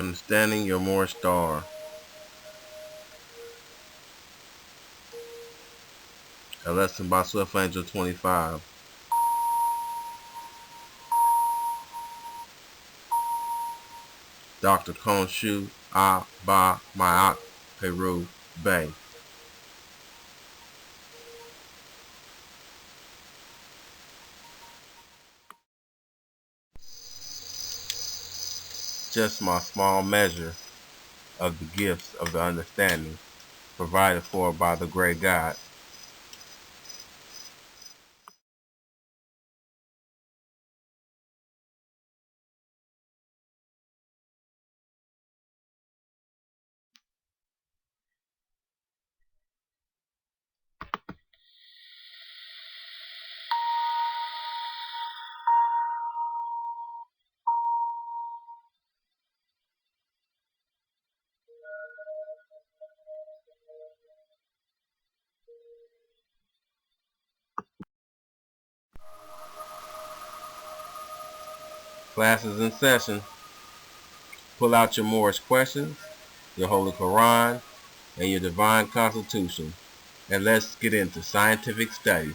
Understanding your Moorish star. A lesson by Swift Angel 25. Dr. Konshu Ba Mayak Peru Bay. Just my small measure of the gifts of the understanding provided for by the great God. Classes in session. Pull out your Moorish questions, your Holy Quran, and your Divine Constitution, and let's get into scientific study.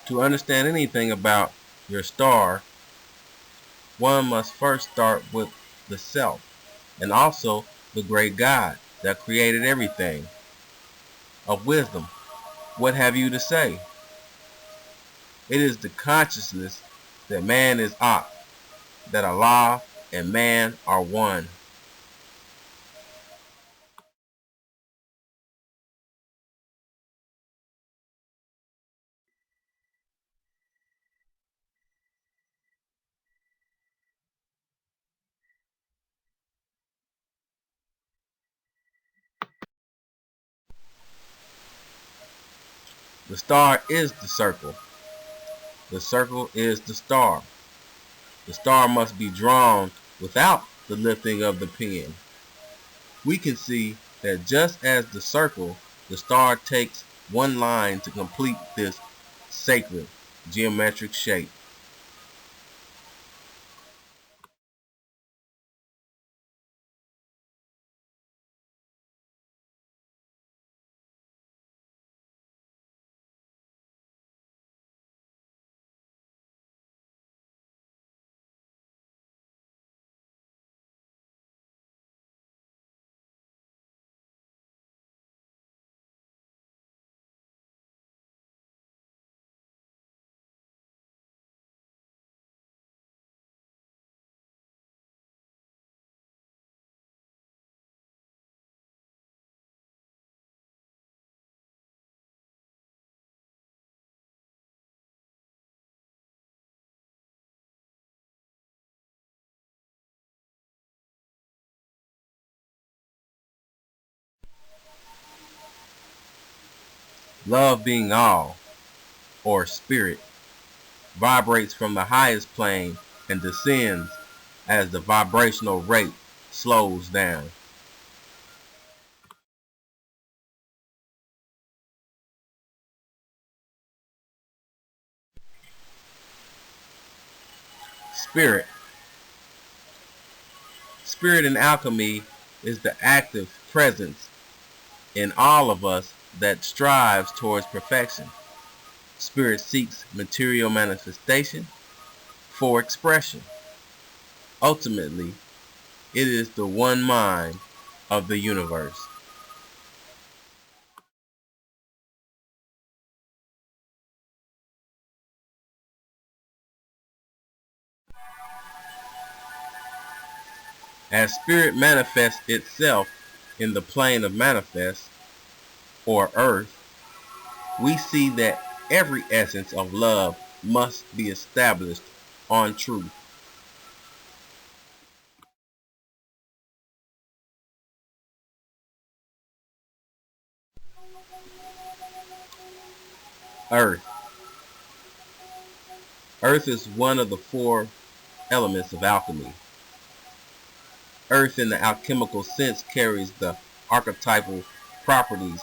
To understand anything about your star, one must first start with the self, and also the great God that created everything. Of wisdom, what have you to say? It is the consciousness that man is Ak, that Allah and man are one. The star is the circle. The circle is the star. The star must be drawn without the lifting of the pen. We can see that just as the circle, the star takes one line to complete this sacred geometric shape. Love being all, or spirit, vibrates from the highest plane and descends as the vibrational rate slows down. Spirit. Spirit in alchemy is the active presence in all of us that strives towards perfection. Spirit seeks material manifestation for expression. Ultimately, it is the one mind of the universe. As spirit manifests itself in the plane of manifest, or earth, we see that every essence of love must be established on truth. Earth. Earth is one of the four elements of alchemy. Earth in the alchemical sense carries the archetypal properties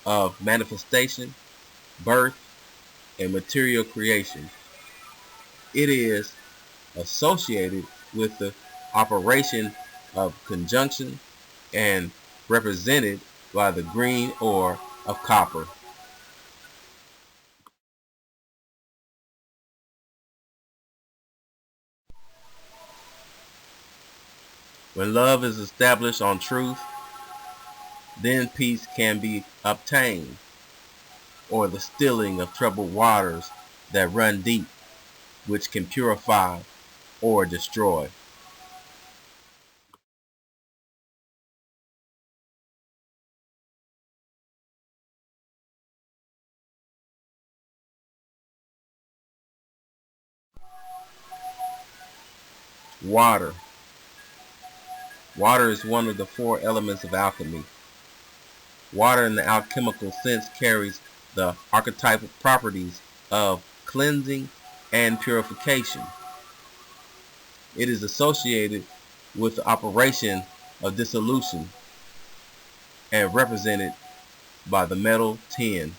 of manifestation, birth, and material creation. It is associated with the operation of conjunction and represented by the green ore of copper. When love is established on truth, then peace can be obtained, or the stilling of troubled waters that run deep, which can purify or destroy. Water. Water is one of the four elements of alchemy. Water in the alchemical sense carries the archetypal properties of cleansing and purification. It is associated with the operation of dissolution and represented by the metal tin.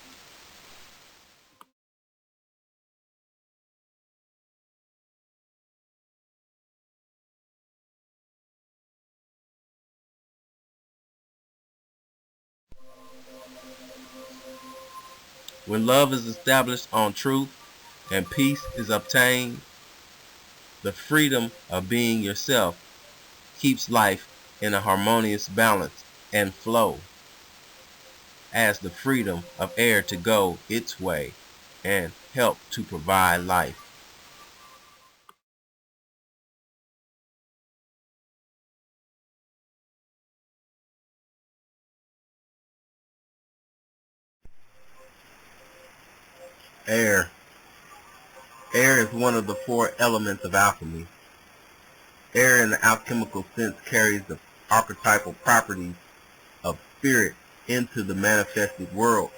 When love is established on truth and peace is obtained, the freedom of being yourself keeps life in a harmonious balance and flow, as the freedom of air to go its way and help to provide life. Air. Air is one of the four elements of alchemy. Air in the alchemical sense carries the archetypal properties of spirit into the manifested world.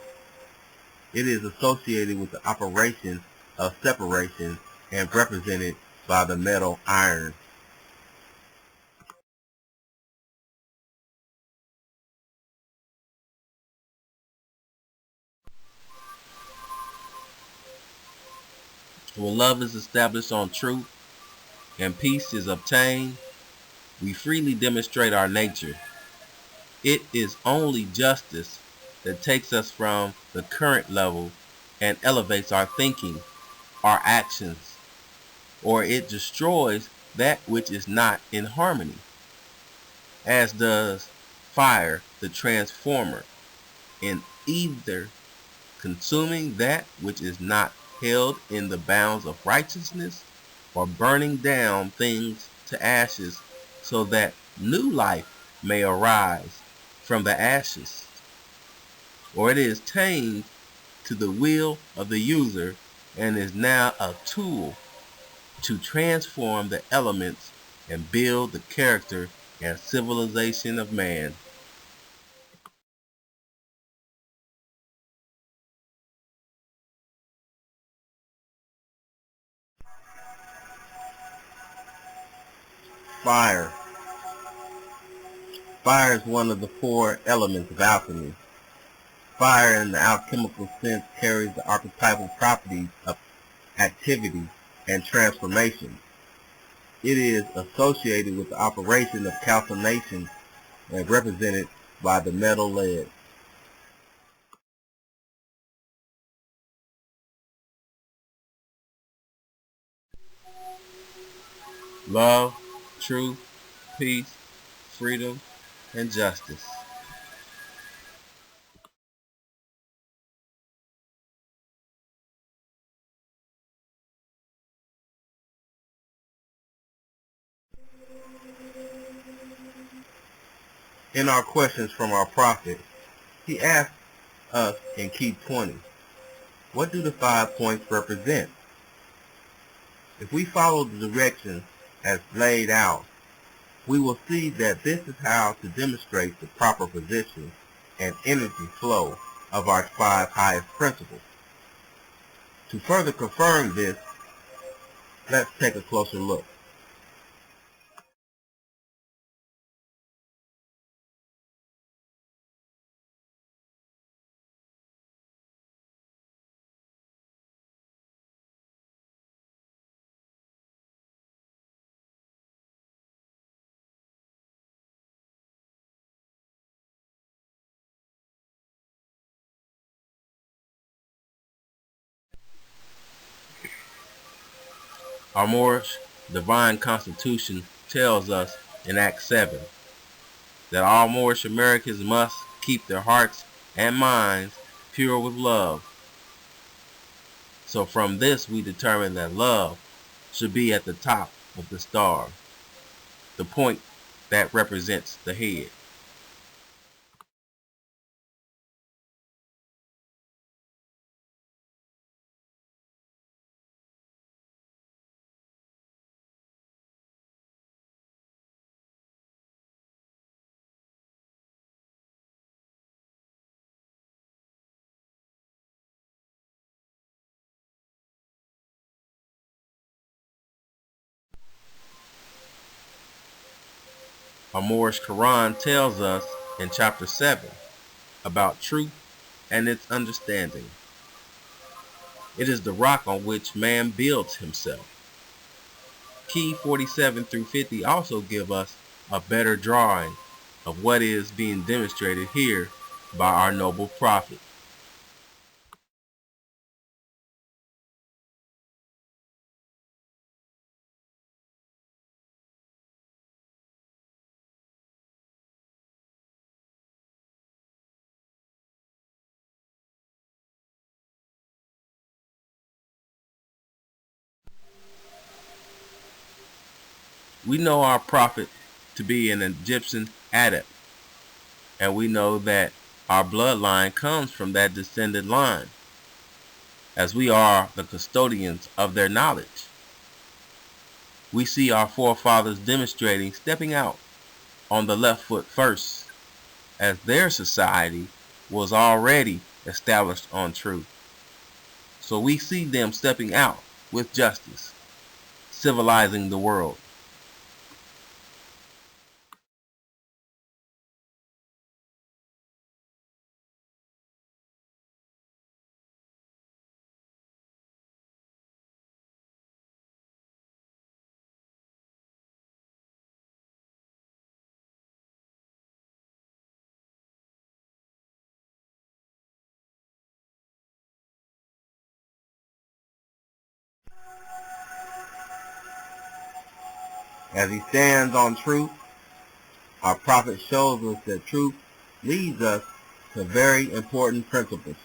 It is associated with the operation of separation and represented by the metal iron. When love is established on truth and peace is obtained, we freely demonstrate our nature. It is only justice that takes us from the current level and elevates our thinking, our actions, or it destroys that which is not in harmony, as does fire the transformer, in either consuming that which is not held in the bounds of righteousness, or burning down things to ashes so that new life may arise from the ashes, or it is tamed to the will of the user and is now a tool to transform the elements and build the character and civilization of man. Fire. Fire is one of the four elements of alchemy. Fire in the alchemical sense carries the archetypal properties of activity and transformation. It is associated with the operation of calcination and represented by the metal lead. Love, truth, peace, freedom, and justice. In our questions from our prophet, he asked us in Key 20, what do the 5 points represent? If we follow the directions as laid out, we will see that this is how to demonstrate the proper position and energy flow of our 5 highest principles. To further confirm this, Let's take a closer look. Our Moorish divine constitution tells us in Act 7 that all Moorish Americans must keep their hearts and minds pure with love. So from this we determine that love should be at the top of the star, the point that represents the head. Our Moorish Quran tells us in chapter 7 about truth and its understanding. It is the rock on which man builds himself. Key 47 through 50 also give us a better drawing of what is being demonstrated here by our noble prophet. We know our prophet to be an Egyptian adept, and we know that our bloodline comes from that descended line, as we are the custodians of their knowledge. We see our forefathers demonstrating stepping out on the left foot first, as their society was already established on truth. So we see them stepping out with justice, civilizing the world. As he stands on truth, our prophet shows us that truth leads us to very important principles.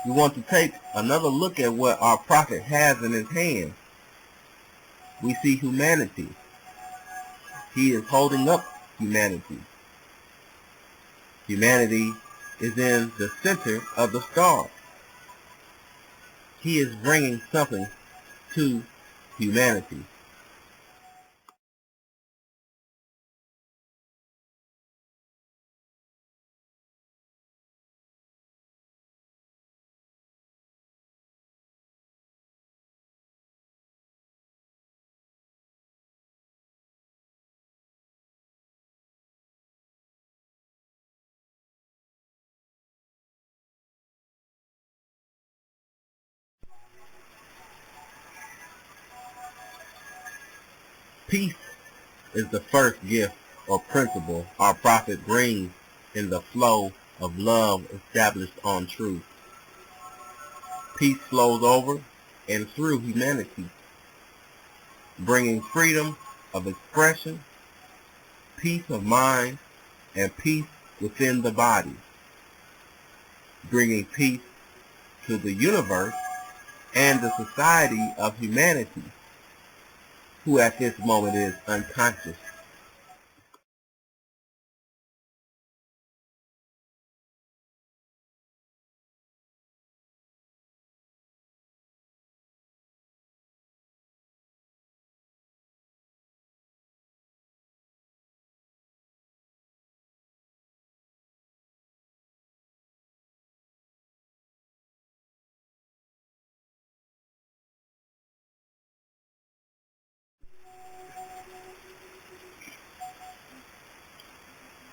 We want to take another look at what our prophet has in his hand. We see humanity. He is holding up humanity. Humanity is in the center of the star. He is bringing something to humanity. Peace is the first gift or principle our prophet brings in the flow of love established on truth. Peace flows over and through humanity, bringing freedom of expression, peace of mind, and peace within the body, bringing peace to the universe and the society of humanity, who at this moment is unconscious.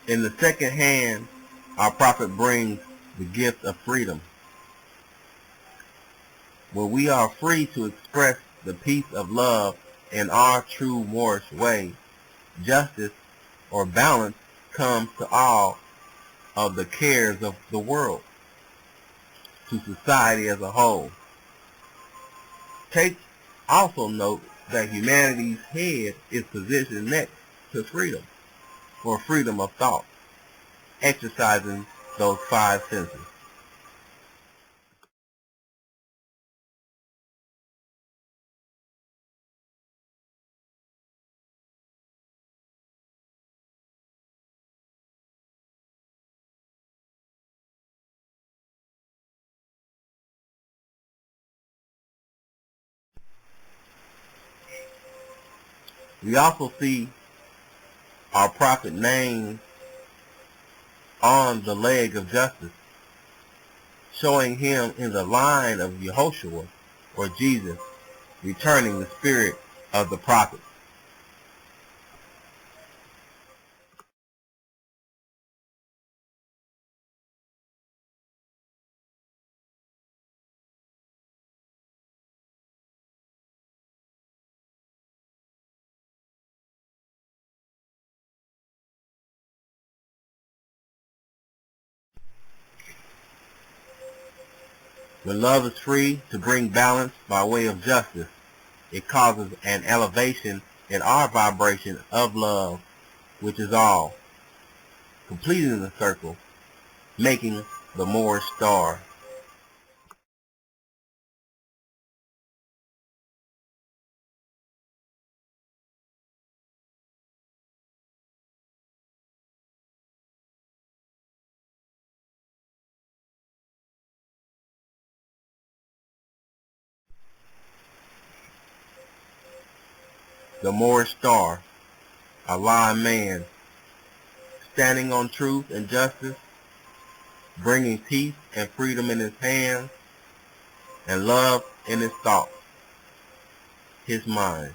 In the second hand, our prophet brings the gift of freedom, where we are free to express the peace of love in our true Moorish way. Justice or balance comes to all of the cares of the world, to society as a whole. Take also note that humanity's head is positioned next to freedom, for freedom of thought, exercising those five senses. We also see our prophet named on the leg of justice, showing him in the line of Yehoshua or Jesus, returning the spirit of the prophet. When love is free to bring balance by way of justice, it causes an elevation in our vibration of love, which is all, completing the circle, making the Moorish star. The Moorish star, a lying man, standing on truth and justice, bringing peace and freedom in his hands, and love in his thoughts, his mind.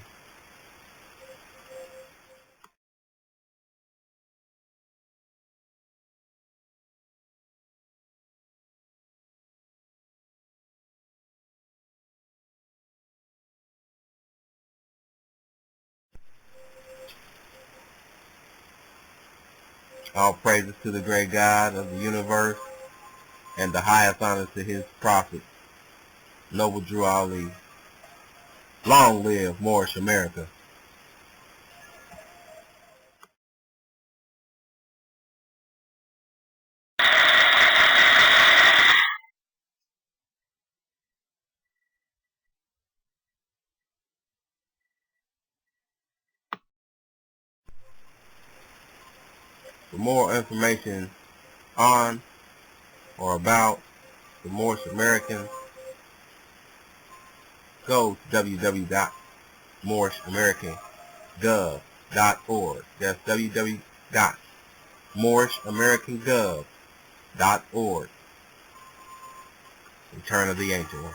All praises to the great God of the universe, and the highest honors to his prophet, Noble Drew Ali. Long live Moorish America. For more information on or about the Moorish Americans, go to www.moorishamericangov.org. That's www.moorishamericangov.org. Return of the Ancient One.